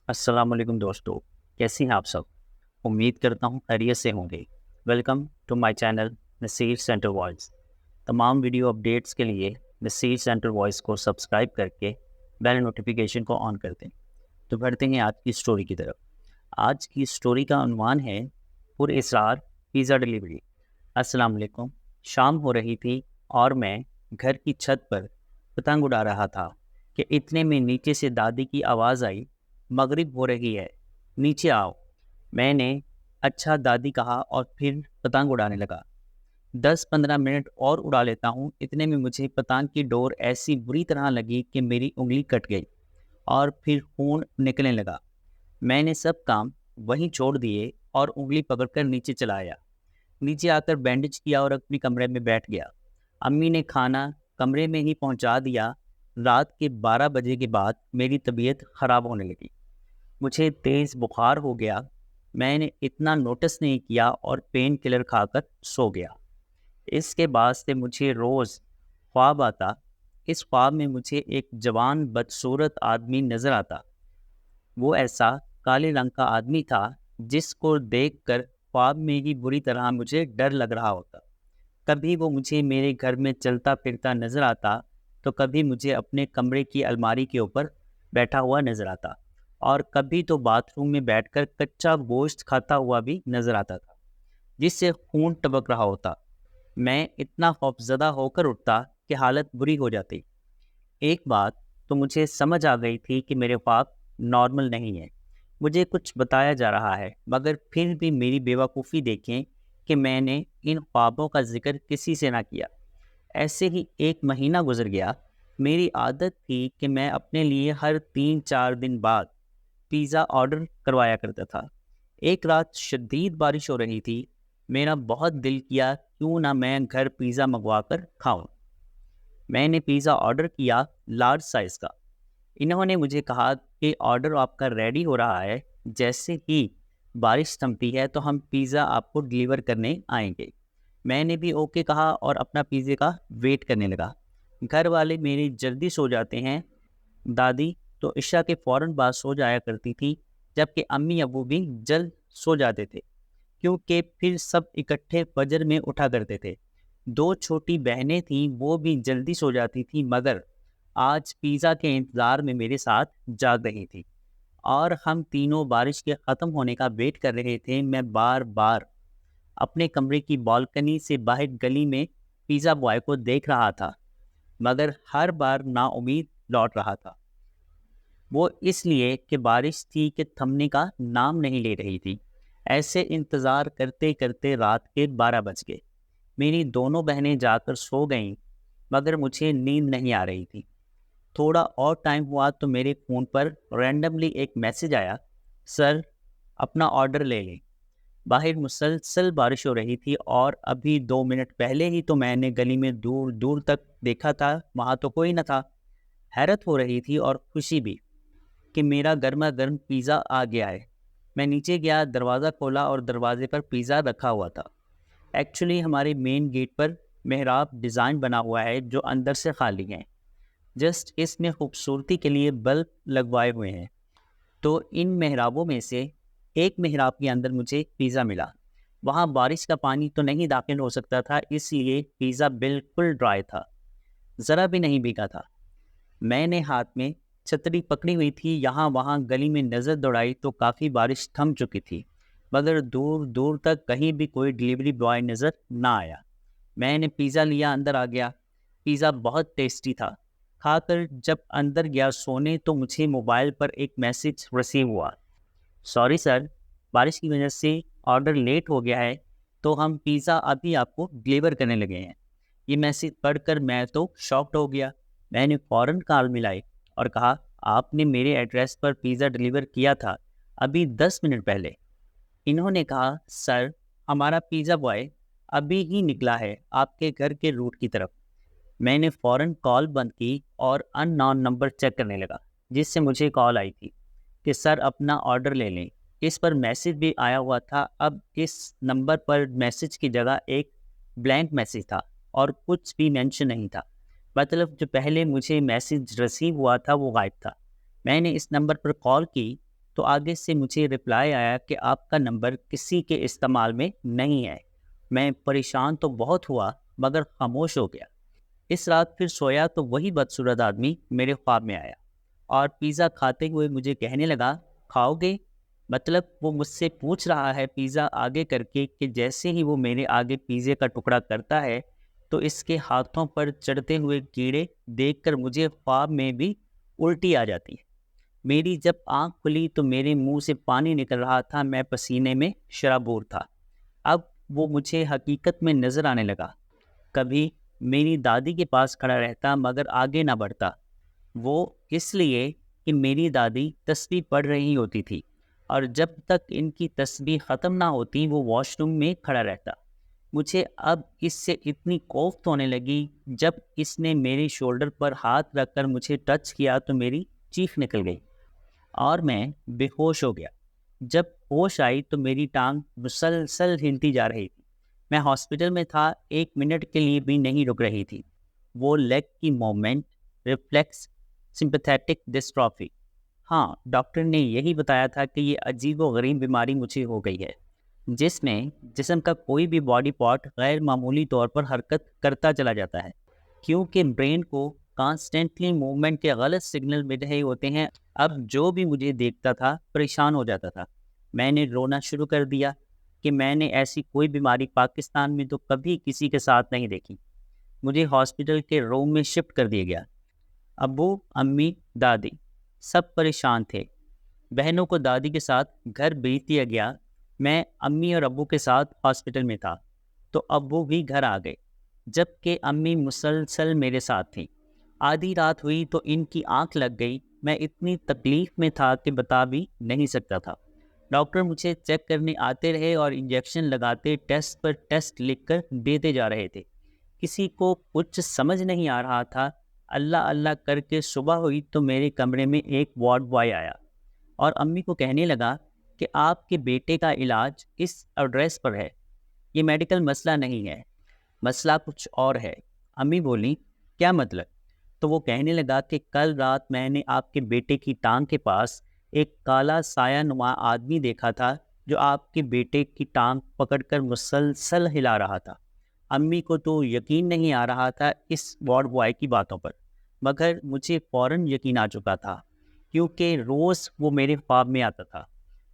السلام علیکم دوستو، کیسے ہیں آپ سب؟ امید کرتا ہوں خیریت سے ہوں گے۔ Welcome to my channel Naseer centre voice. تمام ویڈیو اپڈیٹس کے لیے نصیر سینٹر وائس کو سبسکرائب کر کے بیل نوٹیفیکیشن کو آن کر دیں۔ تو بڑھتے ہیں آج کی اسٹوری کی طرف۔ آج کی اسٹوری کا عنوان ہے پر اسرار پیزا ڈیلیوری۔ السلام علیکم۔ شام ہو رہی تھی اور میں گھر کی چھت پر پتنگ اڑا رہا تھا کہ اتنے میں نیچے سے دادی کی آواز آئی، مغرب ہو رہی ہے، نیچے آؤ۔ میں نے اچھا دادی کہا اور پھر پتنگ اڑانے لگا۔ 10-15 منٹ اور اڑا لیتا ہوں۔ اتنے میں مجھے پتنگ کی ڈور ایسی بری طرح لگی کہ میری انگلی کٹ گئی اور پھر خون نکلنے لگا۔ میں نے سب کام وہیں چھوڑ دیے اور انگلی پکڑ کر نیچے چلا آیا۔ نیچے آ کر بینڈیج کیا اور اپنی کمرے میں بیٹھ گیا۔ امی نے کھانا کمرے میں ہی پہنچا دیا۔ رات کے 12 بجے کے بعد میری طبیعت خراب ہونے لگی۔ مجھے تیز بخار ہو گیا۔ میں نے اتنا نوٹس نہیں کیا اور پین کلر کھا کر سو گیا۔ اس کے بعد سے مجھے روز خواب آتا۔ اس خواب میں مجھے ایک جوان بدصورت آدمی نظر آتا۔ وہ ایسا کالے رنگ کا آدمی تھا جس کو دیکھ کر خواب میں ہی بری طرح مجھے ڈر لگ رہا ہوتا۔ کبھی وہ مجھے میرے گھر میں چلتا پھرتا نظر آتا تو کبھی مجھے اپنے کمرے کی الماری کے اوپر بیٹھا ہوا نظر آتا اور کبھی تو باتھ روم میں بیٹھ کر کچا گوشت کھاتا ہوا بھی نظر آتا تھا جس سے خون ٹپک رہا ہوتا۔ میں اتنا خوفزدہ ہو کر اٹھتا کہ حالت بری ہو جاتی۔ ایک بات تو مجھے سمجھ آ گئی تھی کہ میرے خواب نارمل نہیں ہے، مجھے کچھ بتایا جا رہا ہے، مگر پھر بھی میری بیوقوفی دیکھیں کہ میں نے ان خوابوں کا ذکر کسی سے نہ کیا۔ ایسے ہی 1 مہینہ گزر گیا۔ میری عادت تھی کہ میں اپنے لیے ہر 3-4 دن بعد پیزا آرڈر کروایا کرتا تھا۔ ایک رات شدید بارش ہو رہی تھی۔ میرا بہت دل کیا کیوں نہ میں گھر پیزا منگوا کر کھاؤں۔ میں نے پیزا آرڈر کیا، لارج سائز کا۔ انہوں نے مجھے کہا کہ آرڈر آپ کا ریڈی ہو رہا ہے، جیسے ہی بارش تھمتی ہے تو ہم پیزا آپ کو ڈیلیور کرنے آئیں گے۔ میں نے بھی اوکے کہا اور اپنا پیزے کا ویٹ کرنے لگا۔ گھر والے میرے جلدی سو جاتے ہیں۔ دادی تو عشاء کے فوراً بعد سو جایا کرتی تھی، جبکہ امی ابو بھی جلد سو جاتے تھے کیونکہ پھر سب اکٹھے فجر میں اٹھا کرتے تھے۔ 2 چھوٹی بہنیں تھیں، وہ بھی جلدی سو جاتی تھیں، مگر آج پیزا کے انتظار میں میرے ساتھ جاگ رہی تھی اور ہم تینوں بارش کے ختم ہونے کا ویٹ کر رہے تھے۔ میں بار بار اپنے کمرے کی بالکنی سے باہر گلی میں پیزا بوائے کو دیکھ رہا تھا، مگر ہر بار نا امید لوٹ رہا تھا۔ وہ اس لیے کہ بارش تھی کہ تھمنے کا نام نہیں لے رہی تھی۔ ایسے انتظار کرتے کرتے رات کے 12 بج گئے۔ میری دونوں بہنیں جا کر سو گئیں، مگر مجھے نیند نہیں آ رہی تھی۔ تھوڑا اور ٹائم ہوا تو میرے فون پر رینڈملی ایک میسج آیا، سر اپنا آرڈر لے لیں۔ باہر مسلسل بارش ہو رہی تھی اور ابھی 2 منٹ پہلے ہی تو میں نے گلی میں دور دور تک دیکھا تھا، وہاں تو کوئی نہ تھا۔ حیرت ہو رہی تھی اور خوشی بھی کہ میرا گرما گرم پیزا آ گیا ہے۔ میں نیچے گیا، دروازہ کھولا اور دروازے پر پیزا رکھا ہوا تھا۔ ایکچولی ہمارے مین گیٹ پر محراب ڈیزائن بنا ہوا ہے جو اندر سے خالی ہے، جسٹ اس میں خوبصورتی کے لیے بلب لگوائے ہوئے ہیں۔ تو ان محرابوں میں سے ایک محراب کے اندر مجھے پیزا ملا۔ وہاں بارش کا پانی تو نہیں داخل ہو سکتا تھا، اس لیے پیزا بالکل ڈرائی تھا، ذرا بھی نہیں بھیگا تھا۔ میں نے ہاتھ میں چھتری پکڑی ہوئی تھی، یہاں وہاں گلی میں نظر دوڑائی تو کافی بارش تھم چکی تھی، مگر دور دور تک کہیں بھی کوئی ڈیلیوری بوائے نظر نہ آیا۔ میں نے پیزا لیا، اندر آ گیا۔ پیزا بہت ٹیسٹی تھا۔ کھا کر جب اندر گیا سونے تو مجھے موبائل پر ایک میسج ریسیو ہوا، سوری سر، بارش کی وجہ سے آرڈر لیٹ ہو گیا ہے، تو ہم پیزا ابھی آپ کو ڈیلیور کرنے لگے ہیں۔ یہ میسج پڑھ کر میں تو شاکڈ ہو گیا۔ میں نے فوراً کال ملائی اور کہا، آپ نے میرے ایڈریس پر پیزا ڈیلیور کیا تھا ابھی 10 منٹ پہلے۔ انہوں نے کہا، سر ہمارا پیزا بوائے ابھی ہی نکلا ہے آپ کے گھر کے روٹ کی طرف۔ میں نے فوراً کال بند کی اور ان نون نمبر چیک کرنے لگا جس سے مجھے کال آئی تھی کہ سر اپنا آرڈر لے لیں۔ اس پر میسج بھی آیا ہوا تھا۔ اب اس نمبر پر میسج کی جگہ ایک بلینک میسج تھا اور کچھ بھی مینشن نہیں تھا، مطلب جو پہلے مجھے میسج ریسیو ہوا تھا وہ غائب تھا۔ میں نے اس نمبر پر کال کی تو آگے سے مجھے رپلائی آیا کہ آپ کا نمبر کسی کے استعمال میں نہیں ہے۔ میں پریشان تو بہت ہوا مگر خاموش ہو گیا۔ اس رات پھر سویا تو وہی بدصورت آدمی میرے خواب میں آیا اور پیزا کھاتے ہوئے مجھے کہنے لگا، کھاؤ گے؟ مطلب وہ مجھ سے پوچھ رہا ہے پیزا آگے کر کے کہ جیسے ہی وہ میرے آگے پیزے کا ٹکڑا کرتا ہے تو اس کے ہاتھوں پر چڑھتے ہوئے کیڑے دیکھ کر مجھے خواب میں بھی الٹی آ جاتی ہے۔ میری جب آنکھ کھلی تو میرے منہ سے پانی نکل رہا تھا، میں پسینے میں شرابور تھا۔ اب وہ مجھے حقیقت میں نظر آنے لگا۔ کبھی میری دادی کے پاس کھڑا رہتا مگر آگے نہ بڑھتا، وہ اس لیے کہ میری دادی تسبیح پڑھ رہی ہوتی تھی اور جب تک ان کی تسبیح ختم نہ ہوتی وہ واش روم میں کھڑا رہتا۔ مجھے اب اس سے اتنی کوفت ہونے لگی، جب اس نے میری شولڈر پر ہاتھ رکھ کر مجھے ٹچ کیا تو میری چیخ نکل گئی اور میں بے ہوش ہو گیا۔ جب ہوش آئی تو میری ٹانگ مسلسل ہلتی جا رہی تھی۔ میں ہاسپٹل میں تھا، 1 منٹ کے لیے بھی نہیں رک رہی تھی۔ وہ لیگ کی موومنٹ، ریفلیکس سمپیتھیٹک ڈسٹرافی۔ ہاں، ڈاکٹر نے یہی بتایا تھا کہ یہ عجیب و غریب بیماری مجھے ہو گئی ہے، جس میں جسم کا کوئی بھی باڈی پارٹ غیر معمولی طور پر حرکت کرتا چلا جاتا ہے، کیونکہ برین کو کانسٹنٹلی موومنٹ کے غلط سگنل مل رہے ہوتے ہیں۔ اب جو بھی مجھے دیکھتا تھا پریشان ہو جاتا تھا۔ میں نے رونا شروع کر دیا کہ میں نے ایسی کوئی بیماری پاکستان میں تو کبھی کسی کے ساتھ نہیں دیکھی۔ مجھے ہاسپٹل کے روم میں شفٹ کر دیا گیا۔ ابو، امی، دادی سب پریشان تھے۔ بہنوں کو دادی کے ساتھ گھر بھیج دیا گیا۔ میں امی اور ابو کے ساتھ ہاسپٹل میں تھا تو ابو بھی گھر آ گئے، جبکہ امی مسلسل میرے ساتھ تھیں۔ آدھی رات ہوئی تو ان کی آنکھ لگ گئی۔ میں اتنی تکلیف میں تھا کہ بتا بھی نہیں سکتا تھا۔ ڈاکٹر مجھے چیک کرنے آتے رہے اور انجیکشن لگاتے، ٹیسٹ پر ٹیسٹ لکھ کر دیتے جا رہے تھے۔ کسی کو کچھ سمجھ نہیں آ رہا تھا۔ اللہ اللہ کر کے صبح ہوئی تو میرے کمرے میں ایک وارڈ بوائے آیا اور امی کو کہنے لگا کہ آپ کے بیٹے کا علاج اس ایڈریس پر ہے، یہ میڈیکل مسئلہ نہیں ہے، مسئلہ کچھ اور ہے۔ امی بولی، کیا مطلب؟ تو وہ کہنے لگا کہ کل رات میں نے آپ کے بیٹے کی ٹانگ کے پاس ایک کالا سایہ نما آدمی دیکھا تھا جو آپ کے بیٹے کی ٹانگ پکڑ کر مسلسل ہلا رہا تھا۔ امی کو تو یقین نہیں آ رہا تھا اس وارڈ بوائے کی باتوں پر، مگر مجھے فوراً یقین آ چکا تھا کیونکہ روز وہ میرے خواب میں آتا تھا۔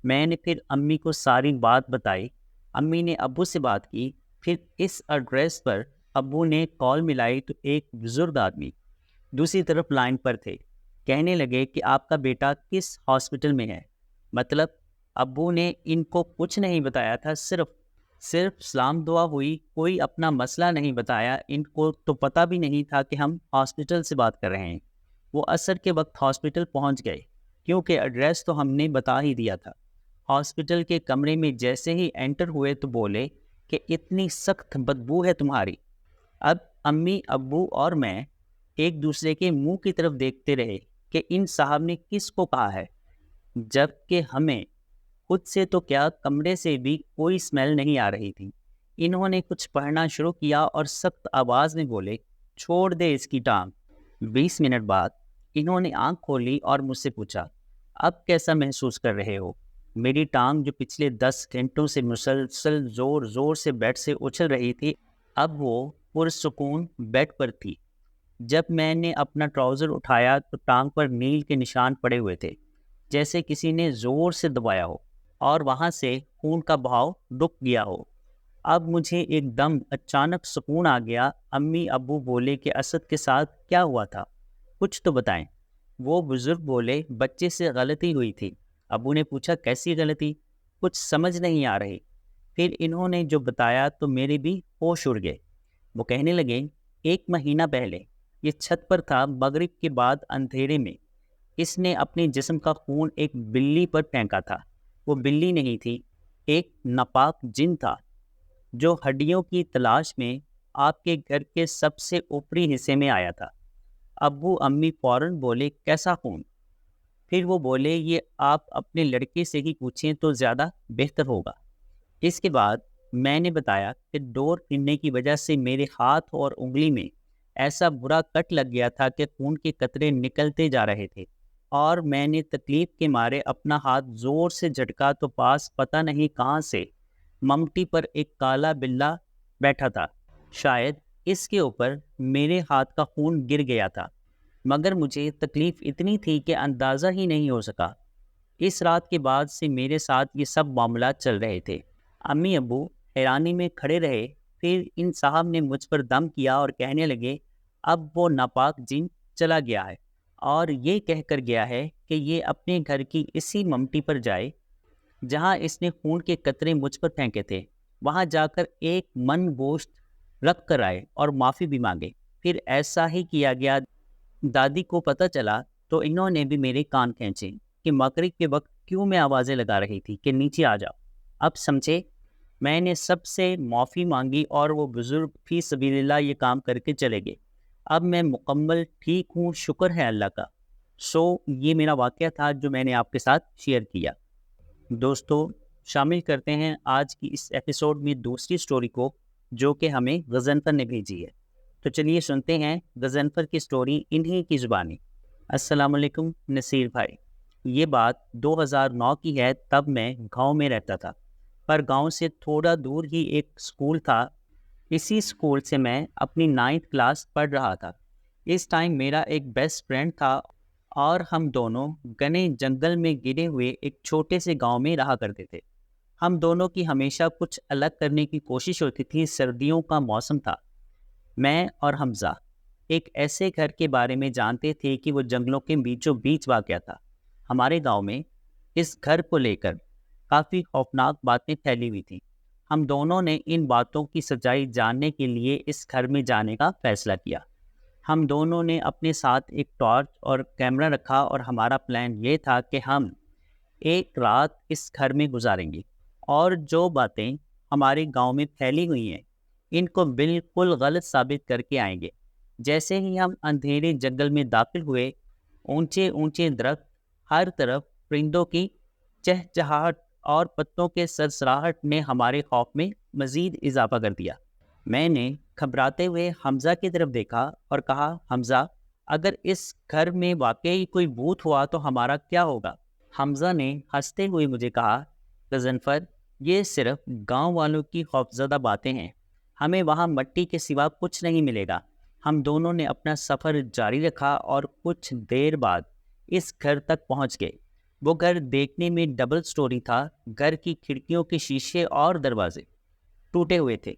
میں نے پھر امی کو ساری بات بتائی۔ امی نے ابو سے بات کی۔ پھر اس ایڈریس پر ابو نے کال ملائی تو ایک بزرگ آدمی دوسری طرف لائن پر تھے۔ کہنے لگے کہ آپ کا بیٹا کس ہاسپٹل میں ہے؟ مطلب ابو نے ان کو کچھ نہیں بتایا تھا، صرف سلام دعا ہوئی، کوئی اپنا مسئلہ نہیں بتایا۔ ان کو تو پتہ بھی نہیں تھا کہ ہم ہاسپٹل سے بات کر رہے ہیں۔ وہ عصر کے وقت ہاسپٹل پہنچ گئے کیونکہ ایڈریس تو ہم نے بتا ہی دیا تھا۔ ہاسپٹل کے کمرے میں جیسے ہی انٹر ہوئے تو بولے کہ اتنی سخت بدبو ہے تمہاری۔ اب امی، ابو اور میں ایک دوسرے کے منہ کی طرف دیکھتے رہے کہ ان صاحب نے کس کو کہا ہے، جبکہ ہمیں خود سے تو کیا کمرے سے بھی کوئی اسمیل نہیں آ رہی تھی۔ انہوں نے کچھ پڑھنا شروع کیا اور سخت آواز میں بولے، چھوڑ دے اس کی ٹانگ۔ 20 منٹ بعد انہوں نے آنکھ کھولی اور مجھ سے پوچھا، اب کیسا محسوس کر رہے ہو؟ میری ٹانگ جو پچھلے 10 گھنٹوں سے مسلسل زور زور سے بیڈ سے اچھل رہی تھی، اب وہ پرسکون بیڈ پر تھی۔ جب میں نے اپنا ٹراؤزر اٹھایا تو ٹانگ پر نیل کے نشان پڑے ہوئے تھے، جیسے کسی نے زور سے دبایا ہو اور وہاں سے خون کا بہاؤ رک گیا ہو۔ اب مجھے ایک دم اچانک سکون آ گیا۔ امی ابو بولے کہ اسد کے ساتھ کیا ہوا تھا، کچھ تو بتائیں۔ وہ بزرگ بولے، بچے سے غلطی ہوئی تھی۔ ابو نے پوچھا، کیسی غلطی؟ کچھ سمجھ نہیں آ رہی۔ پھر انہوں نے جو بتایا تو میرے بھی ہوش اڑ گئے۔ وہ کہنے لگے، 1 مہینہ پہلے یہ چھت پر تھا، مغرب کے بعد اندھیرے میں اس نے اپنے جسم کا خون ایک بلی پر پھینکا تھا۔ وہ بلی نہیں تھی، ایک ناپاک جن تھا جو ہڈیوں کی تلاش میں آپ کے گھر کے سب سے اوپری حصے میں آیا تھا۔ ابو امی فوراً بولے، کیسا خون؟ پھر وہ بولے، یہ آپ اپنے لڑکے سے ہی پوچھیں تو زیادہ بہتر ہوگا۔ اس کے بعد میں نے بتایا کہ ڈور ہلنے کی وجہ سے میرے ہاتھ اور انگلی میں ایسا برا کٹ لگ گیا تھا کہ خون کے قطرے نکلتے جا رہے تھے اور میں نے تکلیف کے مارے اپنا ہاتھ زور سے جھٹکا تو پاس پتہ نہیں کہاں سے ممٹی پر ایک کالا بلّا بیٹھا تھا۔ شاید اس کے اوپر میرے ہاتھ کا خون گر گیا تھا، مگر مجھے تکلیف اتنی تھی کہ اندازہ ہی نہیں ہو سکا۔ اس رات کے بعد سے میرے ساتھ یہ سب معاملات چل رہے تھے۔ امی ابو حیرانی میں کھڑے رہے، پھر ان صاحب نے مجھ پر دم کیا اور کہنے لگے اب وہ ناپاک جن چلا گیا ہے اور یہ کہہ کر گیا ہے کہ یہ اپنے گھر کی اسی ممٹی پر جائے جہاں اس نے خون کے قطرے مجھ پر پھینکے تھے، وہاں جا کر ایک من گوشت رکھ کر آئے اور معافی بھی مانگے۔ پھر ایسا ہی کیا گیا۔ دادی کو پتہ چلا تو انہوں نے بھی میرے کان کھینچے کہ مغرب کے وقت کیوں میں آوازیں لگا رہی تھی کہ نیچے آ جاؤ۔ اب سمجھے؟ میں نے سب سے معافی مانگی اور وہ بزرگ فی سبیل اللہ یہ کام کر کے چلے گئے۔ اب میں مکمل ٹھیک ہوں، شکر ہے اللہ کا۔ یہ میرا واقعہ تھا جو میں نے آپ کے ساتھ شیئر کیا۔ دوستو، شامل کرتے ہیں آج کی اس ایپیسوڈ میں دوسری سٹوری کو جو کہ ہمیں غضنفر نے بھیجی ہے۔ تو چلیے سنتے ہیں غضنفر کی سٹوری انہی کی زبانی۔ السلام علیکم نصیر بھائی، یہ بات 2009 کی ہے۔ تب میں گاؤں میں رہتا تھا، پر گاؤں سے تھوڑا دور ہی ایک اسکول تھا۔ اسی اسکول سے میں اپنی 9th کلاس پڑھ رہا تھا۔ اس ٹائم میرا ایک بیسٹ فرینڈ تھا اور ہم دونوں گھنے جنگل میں گرے ہوئے ایک چھوٹے سے گاؤں میں رہا کرتے تھے۔ ہم دونوں کی ہمیشہ کچھ الگ کرنے کی کوشش ہوتی تھی۔ سردیوں کا موسم تھا۔ میں اور حمزہ ایک ایسے گھر کے بارے میں جانتے تھے کہ وہ جنگلوں کے بیچوں بیچ واقع تھا۔ ہمارے گاؤں میں اس گھر کو لے کر کافی خوفناک باتیں پھیلی ہوئی تھیں۔ ہم دونوں نے ان باتوں کی سچائی جاننے کے لیے اس گھر میں جانے کا فیصلہ کیا۔ ہم دونوں نے اپنے ساتھ ایک ٹارچ اور کیمرہ رکھا اور ہمارا پلان یہ تھا کہ ہم ایک رات اس گھر میں گزاریں گے اور جو باتیں ہمارے گاؤں میں پھیلی ہوئی ہیں ان کو بالکل غلط ثابت کر کے آئیں گے۔ جیسے ہی ہم اندھیرے جنگل میں داخل ہوئے، اونچے اونچے درخت، ہر طرف پرندوں کی چہچہاہٹ اور پتوں کے سرسراہٹ نے ہمارے خوف میں مزید اضافہ کر دیا۔ میں نے گھبراتے ہوئے حمزہ کی طرف دیکھا اور کہا، حمزہ، اگر اس گھر میں واقعی کوئی بھوت ہوا تو ہمارا کیا ہوگا؟ حمزہ نے ہنستے ہوئے مجھے کہا، غضنفر، یہ صرف گاؤں والوں کی خوفزدہ باتیں ہیں، ہمیں وہاں مٹی کے سوا کچھ نہیں ملے گا۔ ہم دونوں نے اپنا سفر جاری رکھا اور کچھ دیر بعد اس گھر تک پہنچ گئے۔ وہ گھر دیکھنے میں ڈبل سٹوری تھا۔ گھر کی کھڑکیوں کے شیشے اور دروازے ٹوٹے ہوئے تھے۔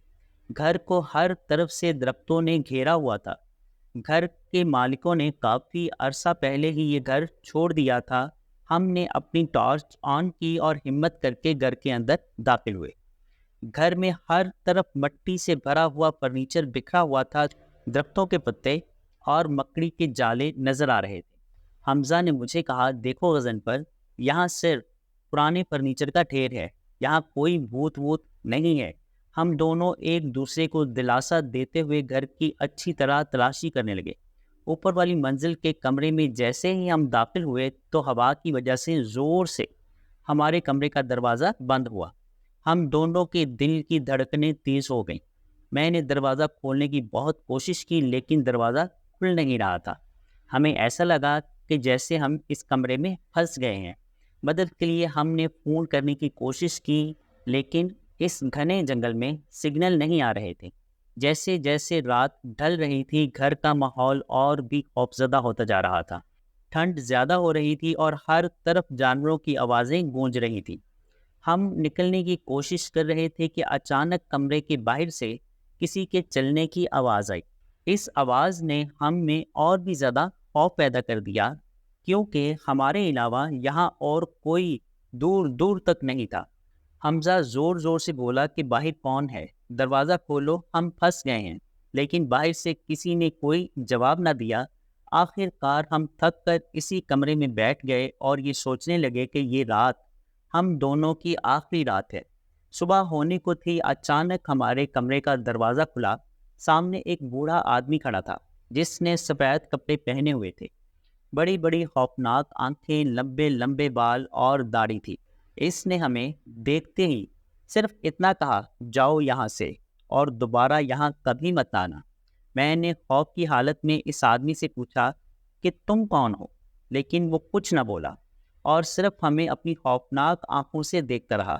گھر کو ہر طرف سے درختوں نے گھیرا ہوا تھا۔ گھر کے مالکوں نے کافی عرصہ پہلے ہی یہ گھر چھوڑ دیا تھا۔ ہم نے اپنی ٹارچ آن کی اور ہمت کر کے گھر کے اندر داخل ہوئے۔ گھر میں ہر طرف مٹی سے بھرا ہوا فرنیچر بکھرا ہوا تھا۔ درختوں کے پتے اور مکڑی کے جالے نظر آ رہے تھے۔ حمزہ نے مجھے کہا، دیکھو غضنفر، یہاں صرف پرانے فرنیچر کا ڈھیر ہے، یہاں کوئی بھوت ووت نہیں ہے۔ ہم دونوں ایک دوسرے کو دلاسا دیتے ہوئے گھر کی اچھی طرح تلاشی کرنے لگے۔ اوپر والی منزل کے کمرے میں جیسے ہی ہم داخل ہوئے تو ہوا کی وجہ سے زور سے ہمارے کمرے کا دروازہ بند ہوا۔ ہم دونوں کے دل کی دھڑکنیں تیز ہو گئیں۔ میں نے دروازہ کھولنے کی بہت کوشش کی لیکن دروازہ کھل نہیں رہا تھا۔ ہمیں ایسا لگا کہ جیسے ہم اس کمرے میں پھنس گئے ہیں۔ مدد کے لیے ہم نے فون کرنے کی کوشش کی لیکن اس گھنے جنگل میں سگنل نہیں آ رہے تھے۔ جیسے جیسے رات ڈھل رہی تھی گھر کا ماحول اور بھی خوفزدہ ہوتا جا رہا تھا۔ ٹھنڈ زیادہ ہو رہی تھی اور ہر طرف جانوروں کی آوازیں گونج رہی تھیں۔ ہم نکلنے کی کوشش کر رہے تھے کہ اچانک کمرے کے باہر سے کسی کے چلنے کی آواز آئی۔ اس آواز نے ہم میں اور بھی زیادہ خوف پیدا کر دیا کیونکہ ہمارے علاوہ یہاں اور کوئی دور دور تک نہیں تھا۔ حمزہ زور زور سے بولا کہ باہر کون ہے؟ دروازہ کھولو، ہم پھنس گئے ہیں۔ لیکن باہر سے کسی نے کوئی جواب نہ دیا۔ آخر کار ہم تھک کر اسی کمرے میں بیٹھ گئے اور یہ سوچنے لگے کہ یہ رات ہم دونوں کی آخری رات ہے۔ صبح ہونے کو تھی، اچانک ہمارے کمرے کا دروازہ کھلا۔ سامنے ایک بوڑھا آدمی کھڑا تھا جس نے سفید کپڑے پہنے ہوئے تھے، بڑی بڑی خوفناک آنکھیں، لمبے لمبے بال اور داڑھی تھی۔ اس نے ہمیں دیکھتے ہی صرف اتنا کہا، جاؤ یہاں سے اور دوبارہ یہاں کبھی مت آنا۔ میں نے خوف کی حالت میں اس آدمی سے پوچھا کہ تم کون ہو؟ لیکن وہ کچھ نہ بولا اور صرف ہمیں اپنی خوفناک آنکھوں سے دیکھتا رہا۔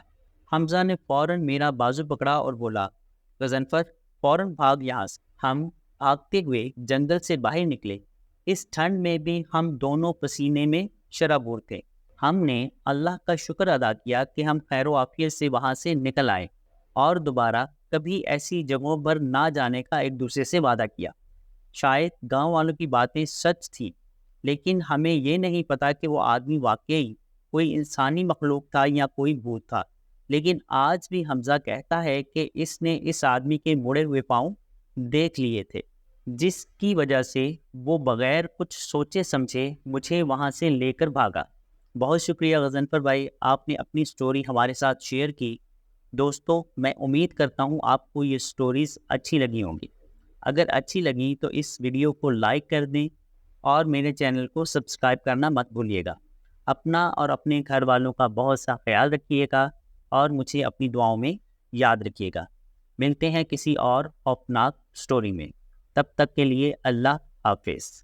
حمزہ نے فوراً میرا بازو پکڑا اور بولا، غضنفر فوراً بھاگ یہاں سے۔ ہم بھاگتے ہوئے جنگل سے باہر نکلے۔ اس ٹھنڈ میں بھی ہم دونوں پسینے میں شرابور تھے۔ ہم نے اللہ کا شکر ادا کیا کہ ہم خیر و عافیت سے وہاں سے نکل آئے اور دوبارہ کبھی ایسی جگہوں پر نہ جانے کا ایک دوسرے سے وعدہ کیا۔ شاید گاؤں والوں کی باتیں سچ تھیں، لیکن ہمیں یہ نہیں پتا کہ وہ آدمی واقعی کوئی انسانی مخلوق تھا یا کوئی بھوت تھا۔ لیکن آج بھی حمزہ کہتا ہے کہ اس نے اس آدمی کے مڑے ہوئے پاؤں دیکھ لیے تھے، جس کی وجہ سے وہ بغیر کچھ سوچے سمجھے مجھے وہاں سے لے کر بھاگا۔ بہت شکریہ غضنفر بھائی، آپ نے اپنی سٹوری ہمارے ساتھ شیئر کی۔ دوستوں، میں امید کرتا ہوں آپ کو یہ سٹوریز اچھی لگی ہوں گی۔ اگر اچھی لگی تو اس ویڈیو کو لائک کر دیں اور میرے چینل کو سبسکرائب کرنا مت بھولیے گا۔ اپنا اور اپنے گھر والوں کا بہت سا خیال رکھیے گا اور مجھے اپنی دعاؤں میں یاد رکھیے گا۔ ملتے ہیں کسی اور خوفناک سٹوری میں، تب تک کے لیے اللہ حافظ۔